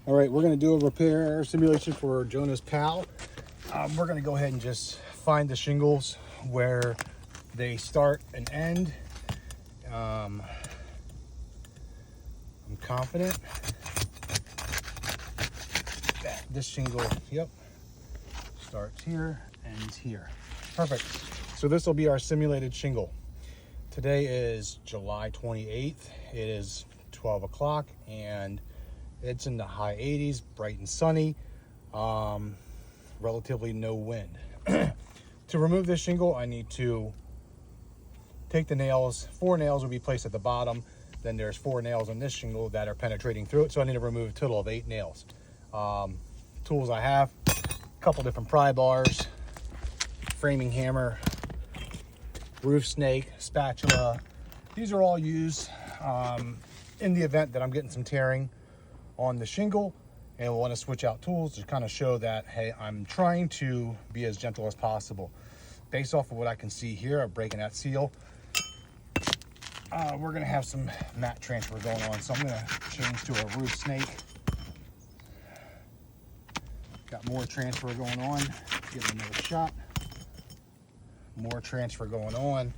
All right, we're going to do a repair simulation for Jonas Powell. We're going to go ahead and just find the shingles where they start and end. I'm confident that this shingle, yep, starts here, ends here. Perfect. So this will be our simulated shingle. Today is July 28th. It is 12 o'clock and it's in the high 80s, bright and sunny, relatively no wind. To remove this shingle, I need to take the nails. 4 nails will be placed at the bottom. Then there's 4 nails on this shingle that are penetrating through it. So I need to remove a total of 8 nails. Tools I have, a couple different pry bars, framing hammer, roof snake, spatula. These are all used in the event that I'm getting some tearing on the shingle and we'll want to switch out tools to kind of show that, hey, I'm trying to be as gentle as possible. Based off of what I can see here of breaking that seal, we're going to have some mat transfer going on. So I'm going to change to a roof snake. Got more transfer going on. Give it another shot. More transfer going on.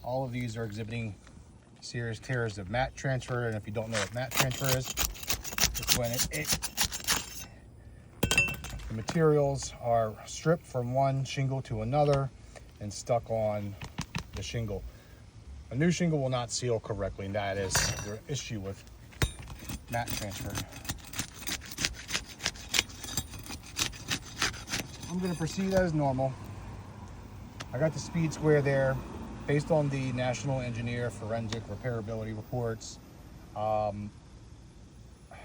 All of these are exhibiting serious tears of mat transfer, and if you don't know what mat transfer is, it's when the materials are stripped from one shingle to another and stuck on the shingle. A new shingle will not seal correctly, and that is the issue with mat transfer. I'm going to proceed as normal. I got the speed square there. Based on the National Engineer Forensic Repairability Reports,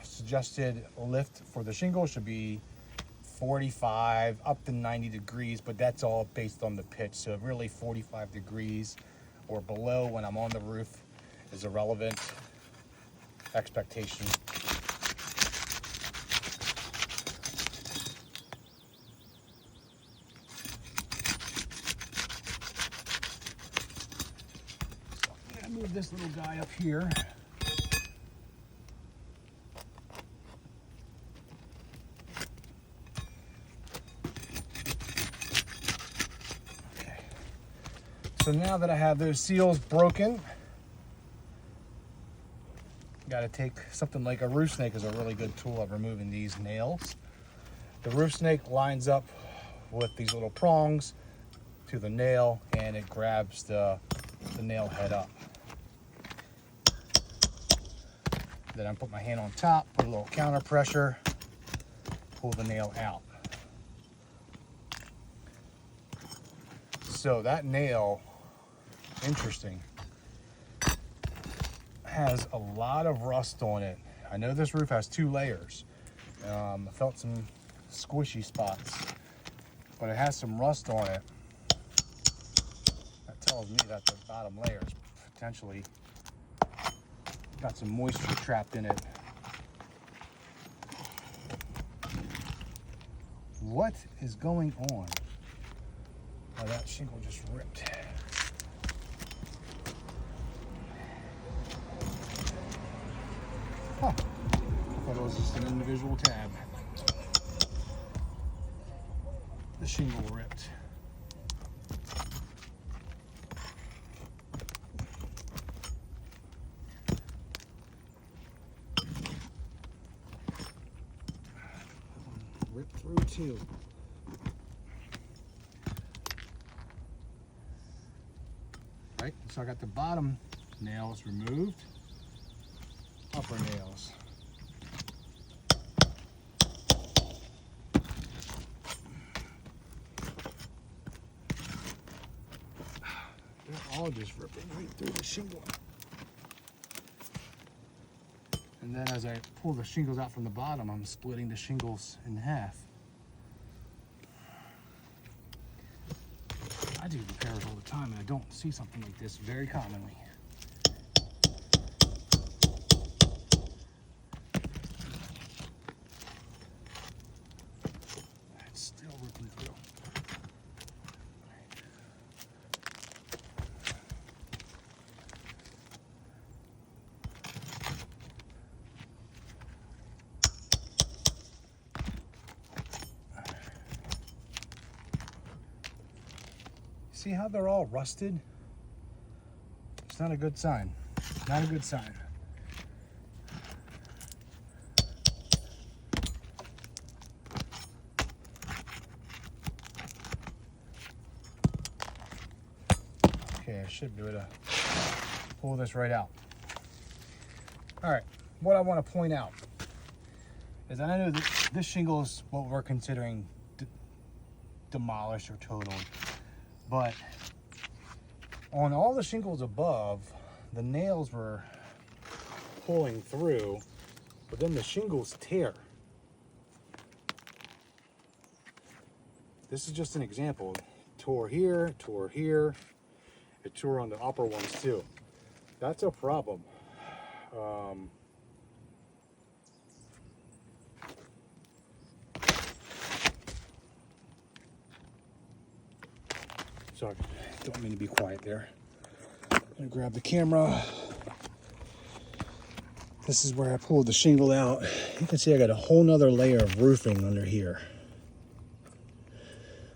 suggested lift for the shingle should be 45 up to 90 degrees, but that's all based on the pitch. So really 45 degrees or below when I'm on the roof is a relevant expectation. Move this little guy up here. Okay. So now that I have those seals broken, got to take something like a roof snake is a really good tool at removing these nails. The roof snake lines up with these little prongs to the nail and it grabs the nail head up. Then I put my hand on top, put a little counter pressure, pull the nail out. So that nail, interesting, has a lot of rust on it. I know this roof has 2 layers. I felt some squishy spots, but it has some rust on it. That tells me that the bottom layer is potentially got some moisture trapped in it. What is going on? Oh, that shingle just ripped. Huh. I thought it was just an individual tab. The shingle ripped. Ripped through too. Right, so I got the bottom nails removed, upper nails. They're all just ripping right through the shingle. And then as I pull the shingles out from the bottom, I'm splitting the shingles in half. I do repairs all the time and I don't see something like this very commonly. It's still ripping through. See how they're all rusted? It's not a good sign. Not a good sign. Okay, I should be able to pull this right out. All right, what I want to point out is I know that this shingle is what we're considering demolished or totaled, but on all the shingles above, the nails were pulling through, but then the shingles tear. This is just an example. Tore here, tore here. It tore on the upper ones too. That's a problem. Sorry, don't mean to be quiet there. I'm gonna grab the camera. This is where I pulled the shingle out. You can see I got a whole nother layer of roofing under here.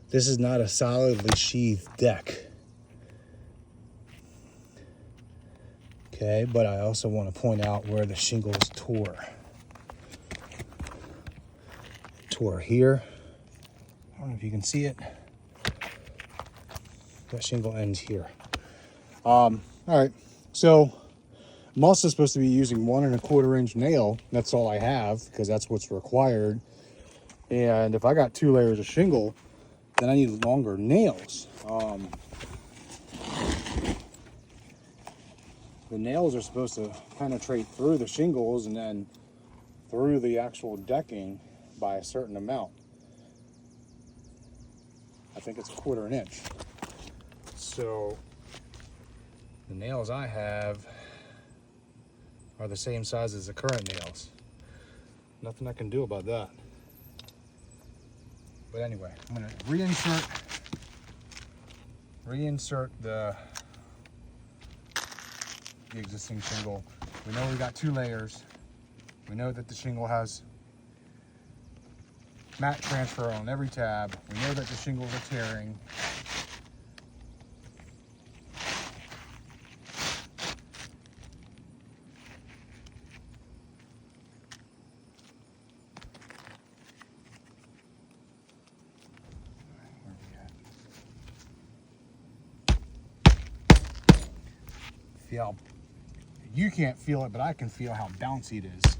This is not a solidly sheathed deck. Okay, but I also want to point out where the shingles tore. Tore here. I don't know if you can see it. That shingle ends here. All right, so I'm also supposed to be using 1 1/4 inch nail. That's all I have because that's what's required. And if I got 2 layers of shingle, then I need longer nails. The nails are supposed to penetrate through the shingles and then through the actual decking by a certain amount. I think it's 1/4 inch. So the nails I have are the same size as the current nails. Nothing I can do about that. But anyway, I'm gonna reinsert the existing shingle. We know we got 2 layers. We know that the shingle has mat transfer on every tab. We know that the shingles are tearing. Feel, you can't feel it, but I can feel how bouncy it is.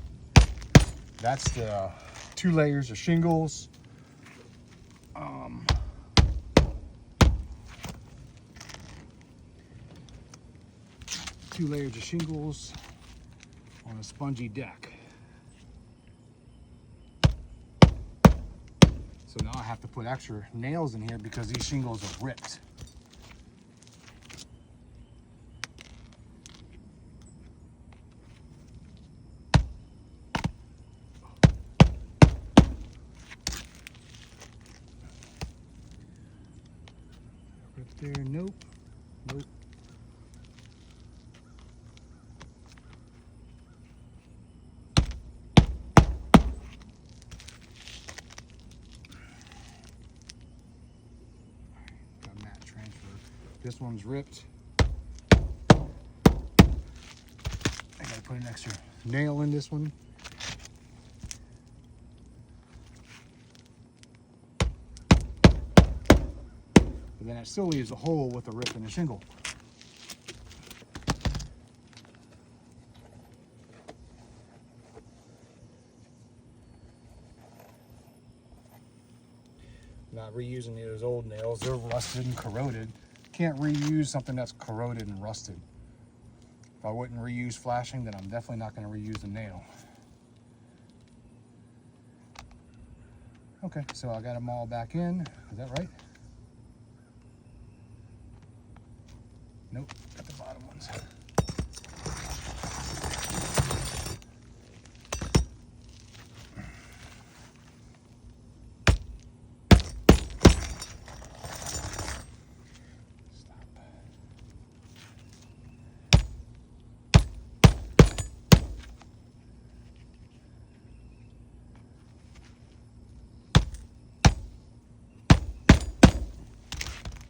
That's the 2 layers of shingles. 2 layers of shingles on a spongy deck. So now I have to put extra nails in here because these shingles are ripped. There, nope, nope. Got mat transfer. This one's ripped. I gotta put an extra nail in this one. Then it still leaves a hole with a rip in the shingle. Not reusing those old nails, they're rusted and corroded. Can't reuse something that's corroded and rusted. If I wouldn't reuse flashing, then I'm definitely not going to reuse the nail. Okay, so I got them all back in. Is that right? Nope, got the bottom ones. Stop.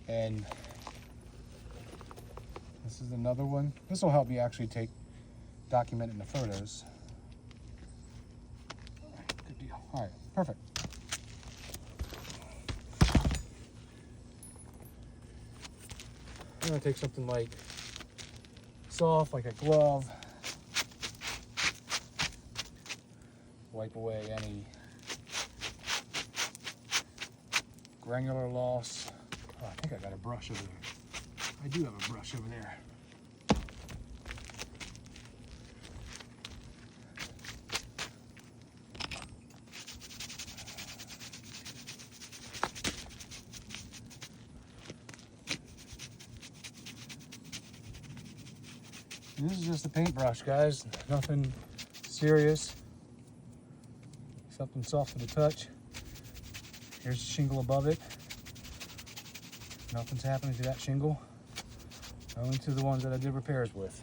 And This is another one. This will help me actually document in the photos. All right, good deal. All right, perfect. I'm gonna take something like soft, like a glove. Wipe away any granular loss. Oh, I think I got a brush over there. I do have a brush over there. And this is just a paintbrush, guys. Nothing serious. Something soft to the touch. Here's the shingle above it. Nothing's happening to that shingle. Only to the ones that I did repairs with.